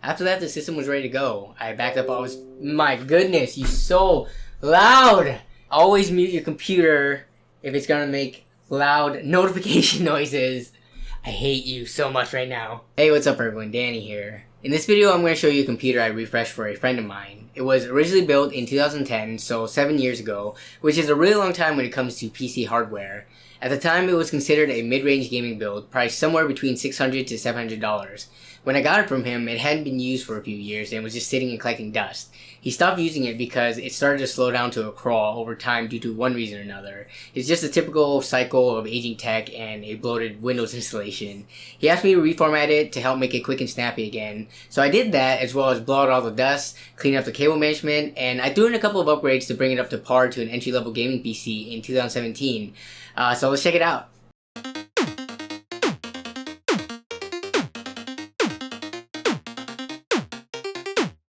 After that, the system was ready to go. I backed up all his... My goodness, you so loud! Always mute your computer if it's gonna make loud notification noises. I hate you so much right now. Hey, what's up everyone, Danny here. In this video, I'm going to show you a computer I refreshed for a friend of mine. It was originally built in 2010, so 7 years ago, which is a really long time when it comes to PC hardware. At the time, it was considered a mid-range gaming build, priced somewhere between $600 to $700. When I got it from him, it hadn't been used for a few years and was just sitting and collecting dust. He stopped using it because it started to slow down to a crawl over time due to one reason or another. It's just a typical cycle of aging tech and a bloated Windows installation. He asked me to reformat it to help make it quick and snappy again. So I did that, as well as blow out all the dust, clean up the cable management, and I threw in a couple of upgrades to bring it up to par to an entry-level gaming PC in 2017. So let's check it out.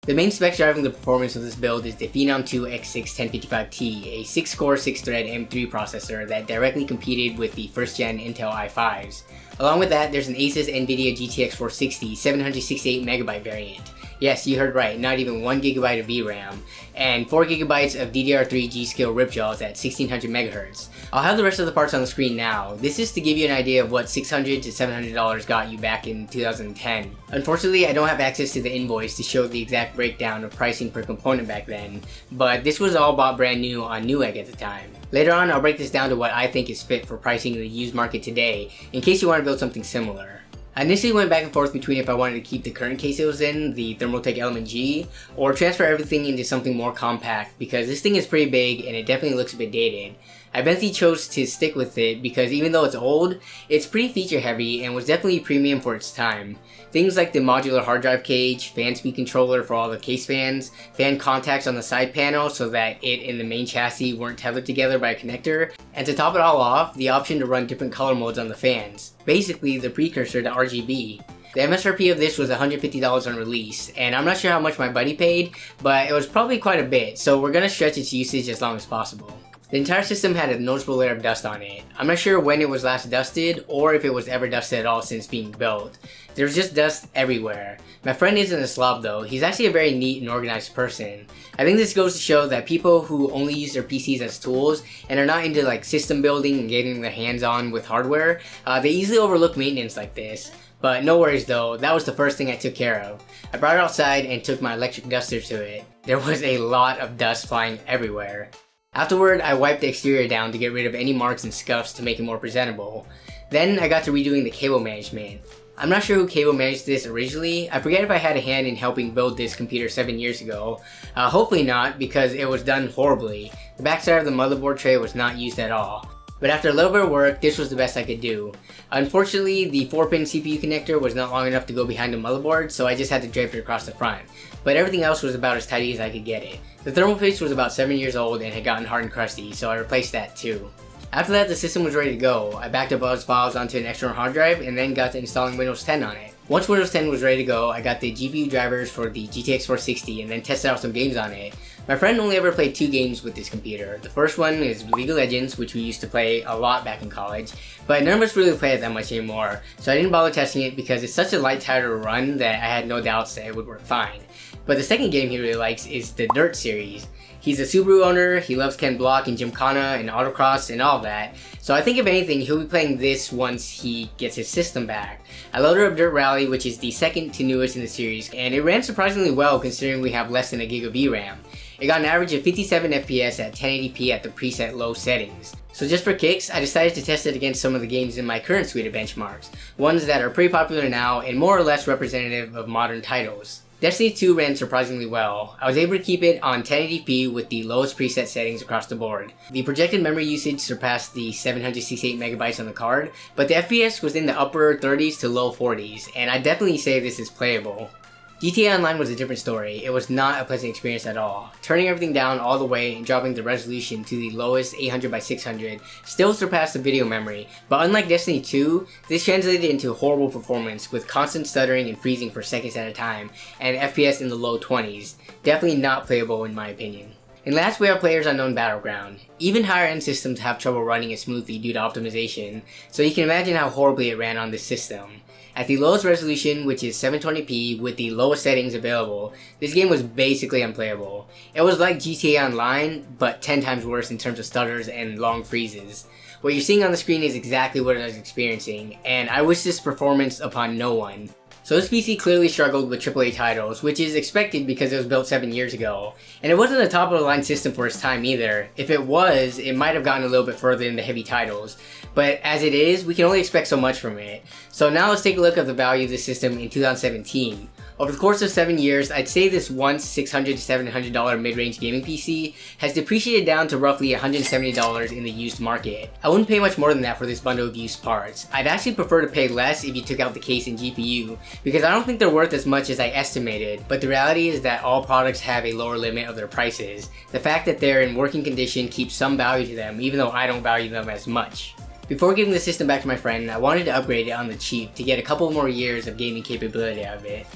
The main specs driving the performance of this build is the Phenom 2 X6 1055T, a 6-core 6-thread M3 processor that directly competed with the first-gen Intel i5s. Along with that, there's an Asus NVIDIA GTX 460 768MB variant. Yes, you heard right, not even 1GB of VRAM, and 4GB of DDR3 G-Skill ripjaws at 1600 MHz. I'll have the rest of the parts on the screen now. This is to give you an idea of what $600 to $700 got you back in 2010. Unfortunately, I don't have access to the invoice to show the exact breakdown of pricing per component back then, but this was all bought brand new on Newegg at the time. Later on, I'll break this down to what I think is fit for pricing in the used market today, in case you want to build something similar. I initially went back and forth between if I wanted to keep the current case it was in, the Thermaltake Element G, or transfer everything into something more compact, because this thing is pretty big and it definitely looks a bit dated. I eventually chose to stick with it because even though it's old, it's pretty feature heavy and was definitely premium for its time. Things like the modular hard drive cage, fan speed controller for all the case fans, fan contacts on the side panel so that it and the main chassis weren't tethered together by a connector, and to top it all off, the option to run different color modes on the fans. Basically the precursor to RGB. The MSRP of this was $150 on release, and I'm not sure how much my buddy paid, but it was probably quite a bit, so we're gonna stretch its usage as long as possible. The entire system had a noticeable layer of dust on it. I'm not sure when it was last dusted, or if it was ever dusted at all since being built. There was just dust everywhere. My friend isn't a slob though, he's actually a very neat and organized person. I think this goes to show that people who only use their PCs as tools, and are not into like system building and getting their hands on with hardware, they easily overlook maintenance like this. But no worries though, that was the first thing I took care of. I brought it outside and took my electric duster to it. There was a lot of dust flying everywhere. Afterward, I wiped the exterior down to get rid of any marks and scuffs to make it more presentable. Then I got to redoing the cable management. I'm not sure who cable managed this originally. I forget if I had a hand in helping build this computer 7 years ago. Hopefully not, because it was done horribly. The backside of the motherboard tray was not used at all. But after a little bit of work, this was the best I could do. Unfortunately, the 4-pin CPU connector was not long enough to go behind the motherboard, so I just had to drape it across the front. But everything else was about as tidy as I could get it. The thermal paste was about 7 years old and had gotten hard and crusty, so I replaced that too. After that, the system was ready to go. I backed up all its files onto an external hard drive and then got to installing Windows 10 on it. Once Windows 10 was ready to go, I got the GPU drivers for the GTX 460 and then tested out some games on it. My friend only ever played 2 games with this computer. The first one is League of Legends, which we used to play a lot back in college, but none of us really play it that much anymore, so I didn't bother testing it because it's such a light title to run that I had no doubts that it would work fine. But the second game he really likes is the Dirt series. He's a Subaru owner, he loves Ken Block and Gymkhana and Autocross and all that, so I think if anything he'll be playing this once he gets his system back. I loaded up Dirt Rally, which is the second to newest in the series, and it ran surprisingly well considering we have less than a gig of VRAM. It got an average of 57 FPS at 1080p at the preset low settings. So just for kicks, I decided to test it against some of the games in my current suite of benchmarks, ones that are pretty popular now and more or less representative of modern titles. Destiny 2 ran surprisingly well. I was able to keep it on 1080p with the lowest preset settings across the board. The projected memory usage surpassed the 768 megabytes on the card, but the FPS was in the upper 30s to low 40s, and I definitely say this is playable. GTA Online was a different story. It was not a pleasant experience at all. Turning everything down all the way and dropping the resolution to the lowest 800 by 600 still surpassed the video memory, but unlike Destiny 2, this translated into horrible performance with constant stuttering and freezing for seconds at a time, and FPS in the low 20s. Definitely not playable in my opinion. And last, we have Players Unknown Battleground. Even higher end systems have trouble running it smoothly due to optimization, so you can imagine how horribly it ran on this system. At the lowest resolution, which is 720p with the lowest settings available, this game was basically unplayable. It was like GTA Online, but 10 times worse in terms of stutters and long freezes. What you're seeing on the screen is exactly what I was experiencing, and I wish this performance upon no one. So this PC clearly struggled with AAA titles, which is expected because it was built 7 years ago. And it wasn't a top of the line system for its time either. If it was, it might have gotten a little bit further in the heavy titles. But as it is, we can only expect so much from it. So now let's take a look at the value of the system in 2017. Over the course of 7 years, I'd say this once $600 to $700 mid-range gaming PC has depreciated down to roughly $170 in the used market. I wouldn't pay much more than that for this bundle of used parts. I'd actually prefer to pay less if you took out the case and GPU, because I don't think they're worth as much as I estimated, but the reality is that all products have a lower limit of their prices. The fact that they're in working condition keeps some value to them, even though I don't value them as much. Before giving the system back to my friend, I wanted to upgrade it on the cheap to get a couple more years of gaming capability out of it.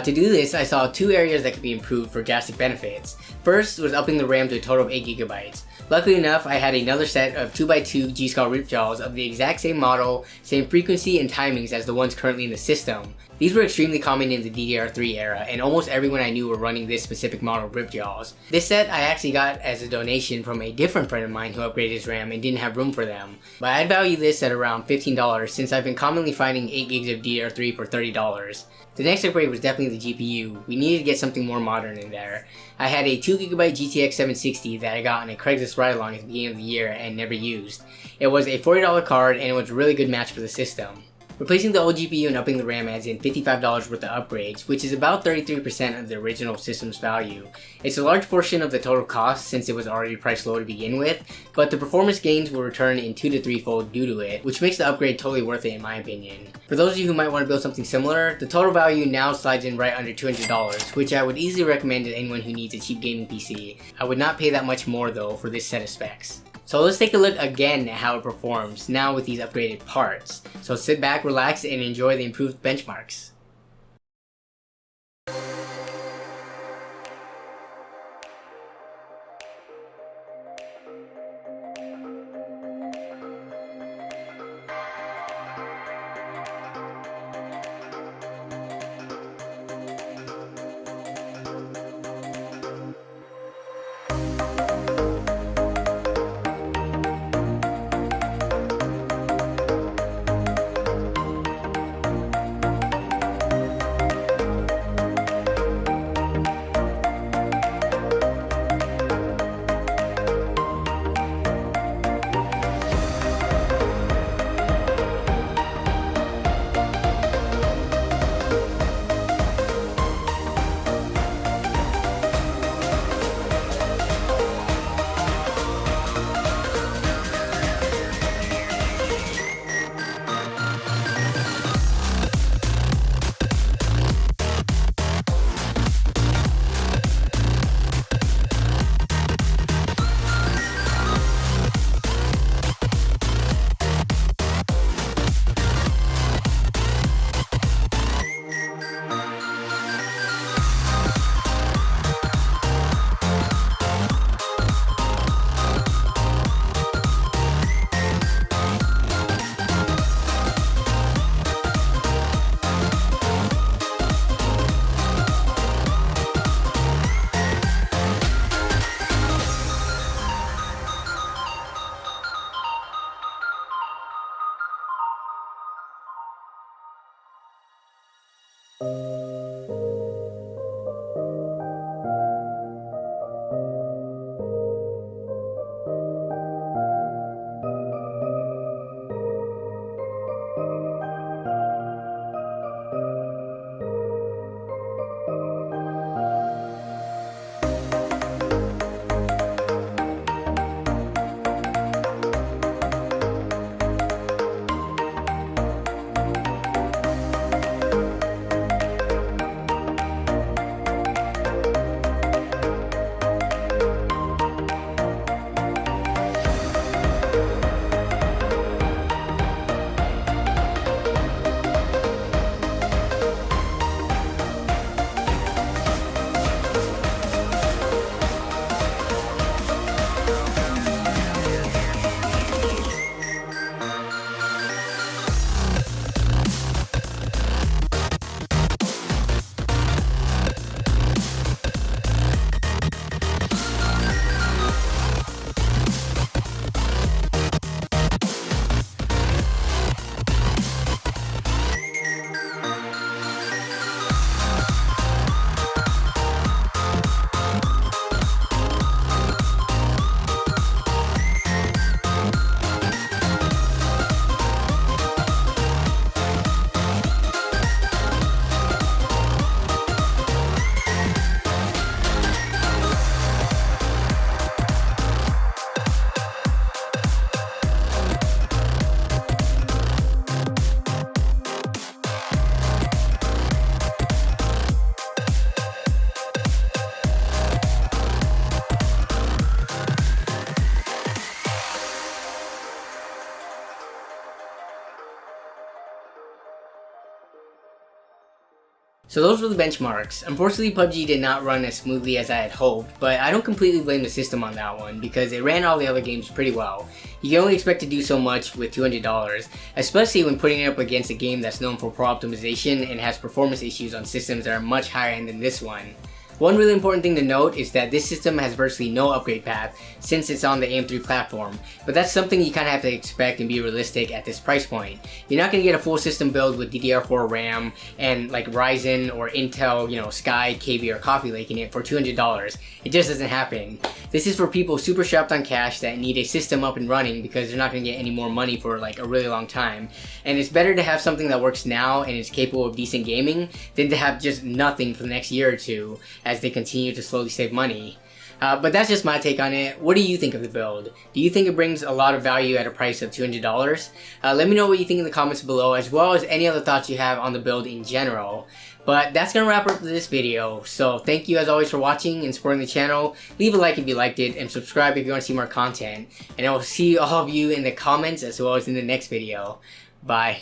To do this, I saw 2 areas that could be improved for drastic benefits. First was upping the RAM to a total of 8GB. Luckily enough, I had another set of 2x2 G-Skull ripjaws of the exact same model, same frequency and timings as the ones currently in the system. These were extremely common in the DDR3 era, and almost everyone I knew were running this specific model of ripjaws. This set I actually got as a donation from a different friend of mine who upgraded his RAM and didn't have room for them. But I'd value this at around $15 since I've been commonly finding 8GB of DDR3 for $30. The next upgrade was definitely the GPU. We needed to get something more modern in there. I had a 2GB GTX 760 that I got on a Craigslist ride-along at the beginning of the year and never used. It was a $40 card and it was a really good match for the system. Replacing the old GPU and upping the RAM adds in $55 worth of upgrades, which is about 33% of the original system's value. It's a large portion of the total cost since it was already priced low to begin with, but the performance gains will return in 2 to 3-fold due to it, which makes the upgrade totally worth it in my opinion. For those of you who might want to build something similar, the total value now slides in right under $200, which I would easily recommend to anyone who needs a cheap gaming PC. I would not pay that much more though for this set of specs. So let's take a look again at how it performs, now with these upgraded parts. So sit back, relax, and enjoy the improved benchmarks. So those were the benchmarks. Unfortunately, PUBG did not run as smoothly as I had hoped, but I don't completely blame the system on that one because it ran all the other games pretty well. You can only expect to do so much with $200, especially when putting it up against a game that's known for poor optimization and has performance issues on systems that are much higher end than this one. One really important thing to note is that this system has virtually no upgrade path since it's on the AM3 platform, but that's something you kind of have to expect and be realistic at this price point. You're not going to get a full system build with DDR4 RAM and like Ryzen or Intel, Sky, KB, or Coffee Lake in it for $200. It just doesn't happen. This is for people super strapped on cash that need a system up and running because they're not going to get any more money for like a really long time. And it's better to have something that works now and is capable of decent gaming than to have just nothing for the next year or two as they continue to slowly save money. But that's just my take on it. What do you think of the build? Do you think it brings a lot of value at a price of $200? Let me know what you think in the comments below, as well as any other thoughts you have on the build in general. But that's gonna wrap up this video. So thank you as always for watching and supporting the channel. Leave a like if you liked it, and subscribe if you want to see more content. And I will see all of you in the comments as well as in the next video. Bye.